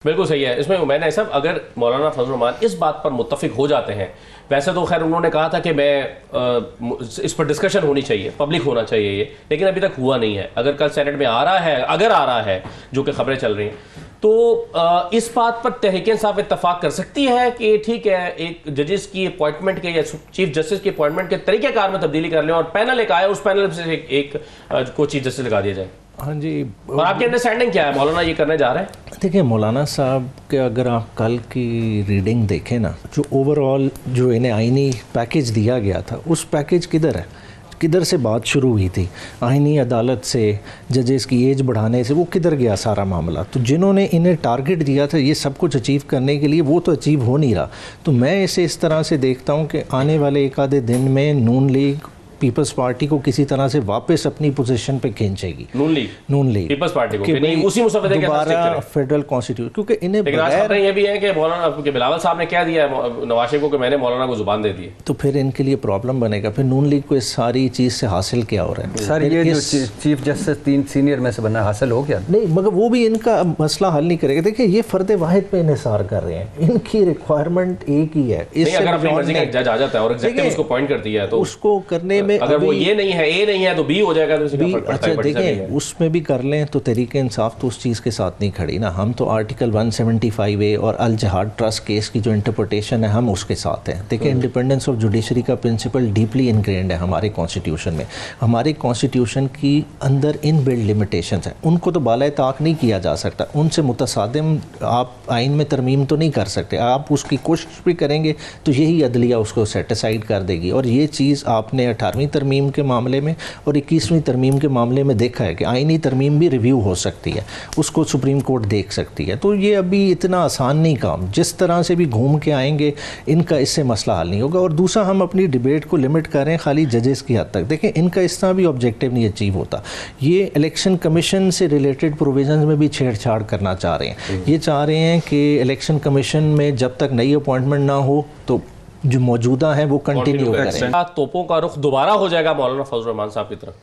بالکل صحیح ہے. اس میں میں نے صاحب اگر مولانا فضل الرحمان اس بات پر متفق ہو جاتے ہیں، ویسے تو خیر انہوں نے کہا تھا کہ میں اس پر ڈسکشن ہونی چاہیے، پبلک ہونا چاہیے یہ، لیکن ابھی تک ہوا نہیں ہے. اگر کل سینٹ میں آ رہا ہے، اگر آ رہا ہے جو کہ خبریں چل رہی ہیں، تو اس بات پر تحریک انصاف اتفاق کر سکتی ہے کہ ٹھیک ہے ایک ججز کی اپوائنٹمنٹ کے یا چیف جسٹس کی اپوائنٹمنٹ کے طریقہ کار میں تبدیلی کر لیں اور پینل ایک آئے، اس پینل سے ایک کو چیف جسٹس لگا دیا جائے. ہاں جی. اور آپ کی انڈرسٹینڈنگ کیا ہے مولانا یہ کرنے جا رہے ہیں؟ دیکھیں مولانا صاحب کے اگر آپ کل کی ریڈنگ دیکھیں نا، جو اوور آل جو انہیں آئینی پیکیج دیا گیا تھا، اس پیکیج کدھر ہے؟ کدھر سے بات شروع ہوئی تھی؟ آئینی عدالت سے، ججز کی ایج بڑھانے سے، وہ کدھر گیا سارا معاملہ؟ تو جنہوں نے انہیں ٹارگٹ دیا تھا یہ سب کچھ اچیو کرنے کے لیے، وہ تو اچیو ہو نہیں رہا. تو میں اسے اس طرح سے دیکھتا ہوں کہ آنے والے ایک آدھے دن میں نون لیگ پیپلز پارٹی کو کسی طرح سے واپس اپنی پوزیشن پہ کھینچے گی. نون لیگ پیپلز پارٹی کو کہ نہیں اسی مسودے کے دوبارہ فیڈرل کانسٹیٹیوشن، کیونکہ انہیں بغیر یہ بھی ہے کہ مولانا کہ بلاول صاحب نے کہہ دیا ہے نواز شریف کو کہ میں نے مولانا کو زبان دے دی، تو پھر ان کے لیے پرابلم بنے گا. پھر نون لیگ کو اس ساری چیز سے حاصل کیا ہو رہا ہے؟ سر یہ جو چیف جسٹس 3 سینئر میں سے بنا حاصل ہو گیا نہیں، مگر وہ بھی ان کا مسئلہ حل نہیں کرے گا. دیکھیں یہ فرد واحد پہ انحصار کر رہے ہیں، ان کی ریکوائرمنٹ ایک ہی ہے. اگر اپنی مرضی کا جج آ جاتا ہے اور ایگزیکٹو اس کو اپوائنٹ کرتی ہے تو اس کو کرنے میں اگر وہ یہ نہیں ہے، اے نہیں ہے تو بی ہو جائے گا. اچھا دیکھیں اس میں بھی کر لیں تو تحریک انصاف تو اس چیز کے ساتھ نہیں کھڑی نا. ہم تو آرٹیکل 175A اور الجہاد ٹرسٹ کیس کی جو انٹرپریٹیشن ہے ہم اس کے ساتھ ہیں. دیکھیں انڈیپینڈنس آف جوڈیشری کا پرنسپل ڈیپلی انگرینڈ ہے ہمارے کانسٹیٹیوشن میں. ہمارے کانسٹیٹیوشن کی اندر ان بلڈ لمیٹیشنز ہیں، ان کو تو بالائے طاق نہیں کیا جا سکتا. ان سے متصادم آپ آئین میں ترمیم تو نہیں کر سکتے. آپ اس کی کوشش بھی کریں گے تو یہی عدلیہ اس کو سیٹ اسائڈ کر دے گی. اور یہ چیز آپ نے 18ویں ترمیم کے معاملے میں اور 21ویں ترمیم کے معاملے میں دیکھا ہے کہ آئینی ترمیم بھی ریویو ہو سکتی ہے، اس کو سپریم کورٹ دیکھ سکتی ہے. تو یہ ابھی اتنا آسان نہیں کام، جس طرح سے بھی گھوم کے آئیں گے ان کا اس سے مسئلہ حل نہیں ہوگا. اور دوسرا ہم اپنی ڈیبیٹ کو لمٹ کریں خالی ججز کی حد تک. دیکھیں ان کا اس طرح بھی آبجیکٹیو نہیں اچیو ہوتا. یہ الیکشن کمیشن سے ریلیٹڈ پروویژنز میں بھی چھیڑ چھاڑ کرنا چاہ رہے ہیں. یہ چاہ رہے ہیں کہ الیکشن کمیشن میں جب تک نئی اپوائنٹمنٹ نہ ہو تو جو موجودہ ہیں وہ کنٹینیو کریں. توپوں کا رخ دوبارہ ہو جائے گا مولانا فضل الرحمان صاحب کی طرف،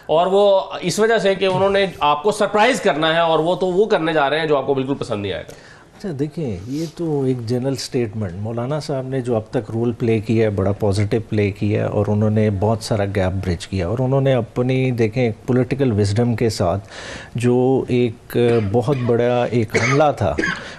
اور وہ اس وجہ سے کہ انہوں نے آپ کو سرپرائز کرنا ہے، اور وہ تو وہ کرنے جا رہے ہیں جو آپ کو بالکل پسند نہیں آئے گا. اچھا دیکھیں یہ تو ایک جنرل سٹیٹمنٹ، مولانا صاحب نے جو اب تک رول پلے کیا ہے بڑا پازیٹیو پلے کیا ہے، اور انہوں نے بہت سارا گیپ برج کیا، اور انہوں نے اپنی دیکھیں پولیٹیکل وزڈم کے ساتھ جو ایک بہت بڑا ایک حملہ تھا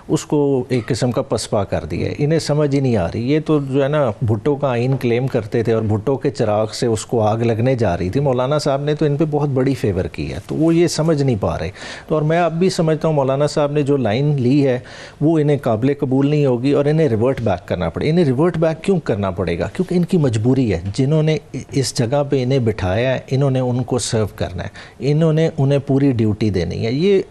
اس کو ایک قسم کا پسپا کر دیا ہے. انہیں سمجھ ہی نہیں آ رہی. یہ تو جو ہے نا بھٹو کا آئین کلیم کرتے تھے اور بھٹو کے چراغ سے اس کو آگ لگنے جا رہی تھی. مولانا صاحب نے تو ان پہ بہت بڑی فیور کی ہے، تو وہ یہ سمجھ نہیں پا رہے. تو اور میں اب بھی سمجھتا ہوں مولانا صاحب نے جو لائن لی ہے وہ انہیں قابل قبول نہیں ہوگی، اور انہیں ریورٹ بیک کرنا پڑے. انہیں ریورٹ بیک کیوں کرنا پڑے گا؟ کیونکہ ان کی مجبوری ہے. جنہوں نے اس جگہ پہ انہیں بٹھایا ہے انہوں نے ان کو سرو کرنا ہے، انہوں نے انہیں پوری ڈیوٹی دینی ہے. یہ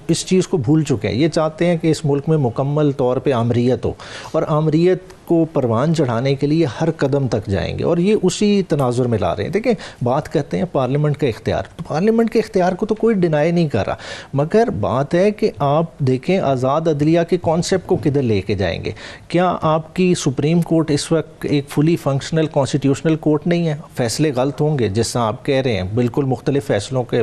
اس چیز کو بھول چکے ہیں. یہ چاہتے ہیں کہ اس ملک میں مکمل طور پہ آمریت ہو، اور آمریت کو پروان چڑھانے کے لیے ہر قدم تک جائیں گے، اور یہ اسی تناظر میں لا رہے ہیں. دیکھیں بات کرتے ہیں پارلیمنٹ کا اختیار، تو پارلیمنٹ کے اختیار کو تو کوئی ڈینائی نہیں کر رہا، مگر بات ہے کہ آپ دیکھیں آزاد عدلیہ کے کانسیپٹ کو کدھر لے کے جائیں گے. کیا آپ کی سپریم کورٹ اس وقت ایک فلی فنکشنل کانسٹیٹیوشنل کورٹ نہیں ہے؟ فیصلے غلط ہوں گے جس طرح آپ کہہ رہے ہیں، بالکل مختلف فیصلوں کے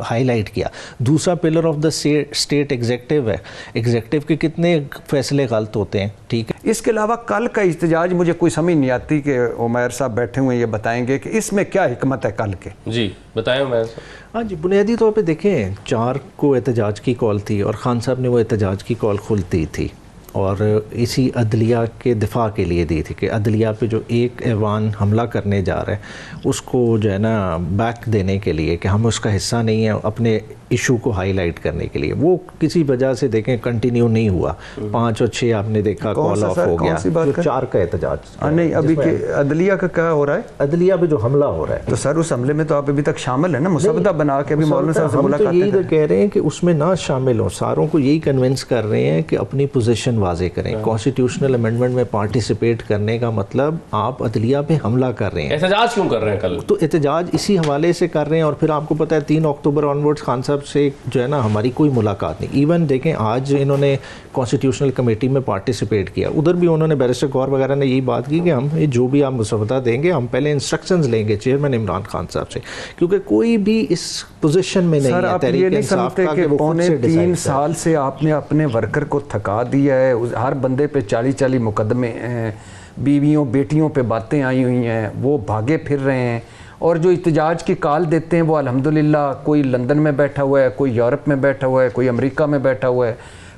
ہائی لائٹ کیا. دوسرا pillar of the state executive ہے، ایگزیکٹو کے کتنے فیصلے غلط ہوتے ہیں. ٹھیک ہے، اس کے علاوہ کل کا احتجاج مجھے کوئی سمجھ نہیں آتی کہ عمیر صاحب بیٹھے ہوئے یہ بتائیں گے کہ اس میں کیا حکمت ہے کل کے. جی بتائیں عمیر صاحب. ہاں جی، بنیادی طور پہ دیکھیں 4 کو احتجاج کی کال تھی، اور خان صاحب نے وہ احتجاج کی کال کھلتی تھی، اور اسی عدلیہ کے دفاع کے لیے دی تھی کہ عدلیہ پہ جو ایک ایوان حملہ کرنے جا رہا ہے اس کو جو ہے نا بیک دینے کے لیے کہ ہم اس کا حصہ نہیں ہیں، اپنے ایشو کو ہائی لائٹ کرنے کے لیے. وہ کسی وجہ سے دیکھیں کنٹینیو نہیں ہوا. 5 اور 6 آپ نے دیکھا کال آف ہو گیا. جو 4 کا احتجاج نہیں، ابھی عدلیہ کا کیا ہو رہا ہے؟ عدلیہ پہ جو حملہ ہو رہا ہے، تو سر اس حملے میں تو آپ ابھی تک شامل ہیں نا، مسودہ بنا کے ابھی مولانا صاحب سے ملاقات یہی تو کہہ رہے ہیں کہ اس میں نہ شامل ہوں. ساروں کو یہی کنونس کر رہے ہیں کہ اپنی پوزیشن واضح کریں. کانسٹیٹیوشنل امینڈمنٹ میں پارٹیسپیٹ کرنے کا مطلب آپ عدلیہ پہ حملہ کر رہے ہیں. احتجاج کیوں کر رہے ہیں کل؟ تو احتجاج اسی حوالے سے کر رہے ہیں. اور پھر آپ کو پتہ ہے 3 اکتوبر آنورڈز خان صاحب صاحب سے جو ہے نا ہماری کوئی ملاقات نہیں. ایون دیکھیں آج انہوں نے کانسٹیٹیوشنل کمیٹی میں پارٹیسپیٹ کیا, ادھر بھی انہوں نے بیرسٹر غور وغیرہ نے یہی بات کی کہ ہم جو بھی آپ مسودہ دیں گے ہم پہلے انسٹرکشنز لیں گے چیئرمین عمران خان صاحب سے, کیونکہ کوئی بھی اس پوزیشن میں نہیں ہے تحریک انصاف کا کہ وہ خود سے ڈیسائیڈ کرے. 3 سال سے آپ نے اپنے ورکر کو تھکا دیا ہے, ہر بندے پہ 40 مقدمے ہیں, بیویوں بیٹیوں پہ باتیں آئی ہوئی ہیں, وہ بھاگے پھر رہے ہیں, اور جو احتجاج کی کال دیتے ہیں وہ الحمدللہ کوئی لندن میں بیٹھا ہوا ہے, کوئی یورپ میں بیٹھا ہوا ہے, کوئی امریکہ میں بیٹھا ہوا ہے,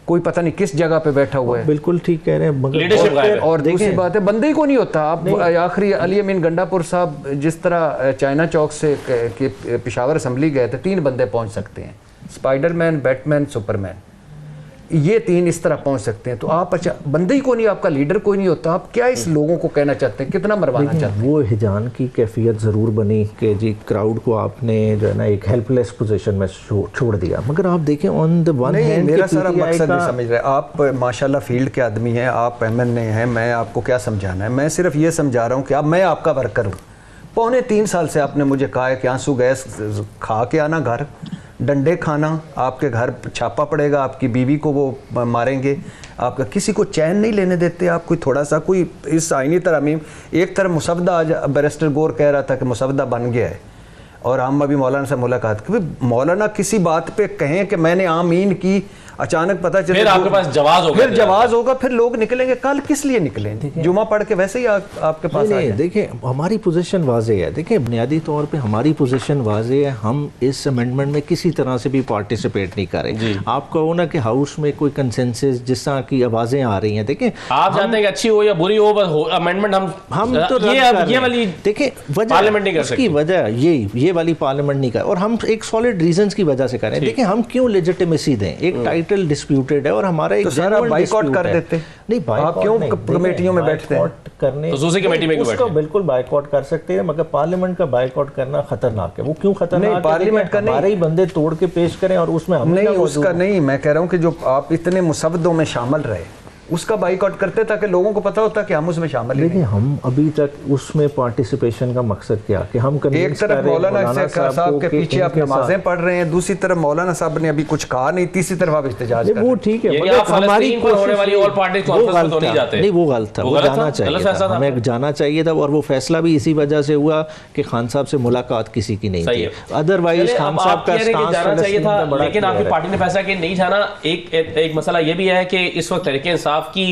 کوئی پتہ نہیں کس جگہ پہ بیٹھا ہوا ہے. بالکل ٹھیک کہہ رہے ہیں, مگر اور دوسری بات ہے بندے ہی کو نہیں ہوتا. آپ آخری علی امین گنڈا پور صاحب جس طرح چائنا چوک سے پشاور اسمبلی گئے تھے, 3 بندے پہنچ سکتے ہیں, اسپائڈر مین, بیٹ مین, سپر مین, یہ 3 اس طرح پہنچ سکتے ہیں. تو آپ اچھا بندے ہی کو نہیں, آپ کا لیڈر کوئی نہیں ہوتا, آپ کیا اس لوگوں کو کہنا چاہتے ہیں, کتنا مروانا چاہتے ہیں؟ وہ ہجان کی کیفیت ضرور بنی کہ جی کراؤڈ کو آپ نے جو ہے نا ایک ہیلپ لیس پوزیشن میں چھوڑ دیا, مگر آپ دیکھیں آن دا ون ہینڈ میرا سارا مقصد نہیں سمجھ رہے آپ, ماشاءاللہ فیلڈ کے آدمی ہیں, آپ ایم این اے ہیں, میں آپ کو کیا سمجھانا ہے, میں صرف یہ سمجھا رہا ہوں کہ اب میں آپ کا ورکر ہوں. 3.25 سال سے آپ نے مجھے کہا ہے کہ آنسو گیس کھا کے آنا گھر, ڈنڈے کھانا, آپ کے گھر چھاپا پڑے گا, آپ کی بیوی کو وہ ماریں گے, آپ کا کسی کو چین نہیں لینے دیتے. آپ کوئی تھوڑا سا کوئی اس آئینی ترامیم, ایک طرف مسودہ, آج بیرسٹر گور کہہ رہا تھا کہ مسودہ بن گیا ہے, اور ہم ابھی مولانا سے ملاقات کی, مولانا کسی بات پہ کہیں کہ میں نے آمین کی, اچانک پتہ چلے پھر آپ کے پاس جواز ہوگا, پھر جواز ہوگا, پھر لوگ نکلیں گے. کل کس لیے نکلیں؟ جمعہ پڑھ کے ویسے ہی آپ کے پاس آئے. دیکھیں ہماری پوزیشن واضح ہے, دیکھیں بنیادی طور پہ ہماری پوزیشن واضح ہے, ہم اس امینڈمنٹ میں کسی طرح سے بھی پارٹیسپیٹ نہیں کر رہے. آپ کہو نا کہ ہاؤس میں کوئی کنسنسس جس طرح کی آوازیں آ رہی ہیں, دیکھیں آپ جانتے ہیں کہ اچھی ہو یا بری ہو, بس امینڈمنٹ ہم تو یہ والی دیکھیں پارلیمنٹ نہیں کر سکتی, اس کی وجہ یہ والی پارلیمنٹ نہیں کر, اور ہم ایک سالڈ ریزنز کی وجہ سے کر رہے ہیں. دیکھیں ہم کیوں لیجیٹیمیسی دیں, ایک ٹائٹل ڈسپیوٹڈ اور ہمارا ایک سارا بائیک آؤٹ کر دیتے. نہیں, آپ کیوں کمیٹیوں میں بیٹھتے ہیں؟ کرنے خصوصی کمیٹی میں اس کو بالکل بائیک آؤٹ کر سکتے ہیں, مگر پارلیمنٹ کا بائیک آؤٹ کرنا خطرناک ہے. وہ کیوں خطرناک ہے؟ پارلیمنٹ کا نہیں, ہمارے ہی بندے توڑ کے پیش کریں اور اس میں ہم نہیں, اس کا نہیں, میں کہہ رہا ہوں کہ جو آپ اتنے مسودوں میں شامل رہے اس کا بائیک آؤٹ کرتے تاکہ لوگوں کو پتہ ہوتا کہ ہم اس میں شامل ہیں. لیکن ہم ابھی تک اس میں پارٹیسپیشن کا مقصد کیا کہ ہم ایک طرف مولانا صاحب کے پیچھے آپ نمازیں پڑھ رہے ہیں, دوسری طرف مولانا صاحب نے ابھی کچھ کہا نہیں, تیسری طرف آپ احتجاج کر رہے ہیں. وہ ٹھیک ہے, ہماری ہونے والی آل پارٹی کانفرنس میں تو نہیں جاتے. نہیں, وہ غلط تھا, وہ جانا چاہیے تھا, ہمیں جانا چاہیے تھا, اور وہ فیصلہ بھی اسی وجہ سے ہوا کہ خان صاحب سے ملاقات کسی کی نہیں تھی. ادروائز خان صاحب کا جانا چاہیے تھا, لیکن آپ کی پارٹی نے فیصلہ کہ نہیں جانا. ایک مسئلہ یہ بھی ہے کہ اس وقت تحریک انصاف کی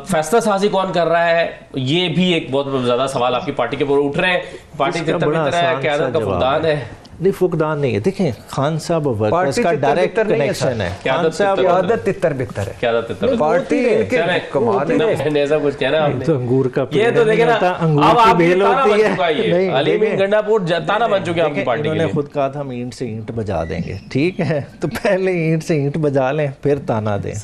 فیصلہ سازی کون کر رہا ہے, یہ بھی ایک بہت زیادہ سوال آپ کی پارٹی کے اوپر اٹھ رہے ہیں. پارٹی کی طرف قیادت کا فقدان ہے. نہیں, فقدان نہیں ہے. دیکھیں خان صاحب ورکرز کا ڈائریکٹ کنیکشن ہے. خان صاحب قیادت تتر بتر ہے, پارٹی ان کے کمال ہے. ایسا کچھ کہنا آپ نے, تو انگور کا یہ تو دیکھیں نا, اب آپ کی تانا بن چکا ہے, علی امین گنڈا پور تانا بن چکے آپ کی پارٹی کے لیے. انہوں نے خود کہا تھا ہم اینٹ سے اینٹ بجا دیں گے, ٹھیک ہے, تو پہلے اینٹ سے اینٹ بجا لیں پھر تانا دیں.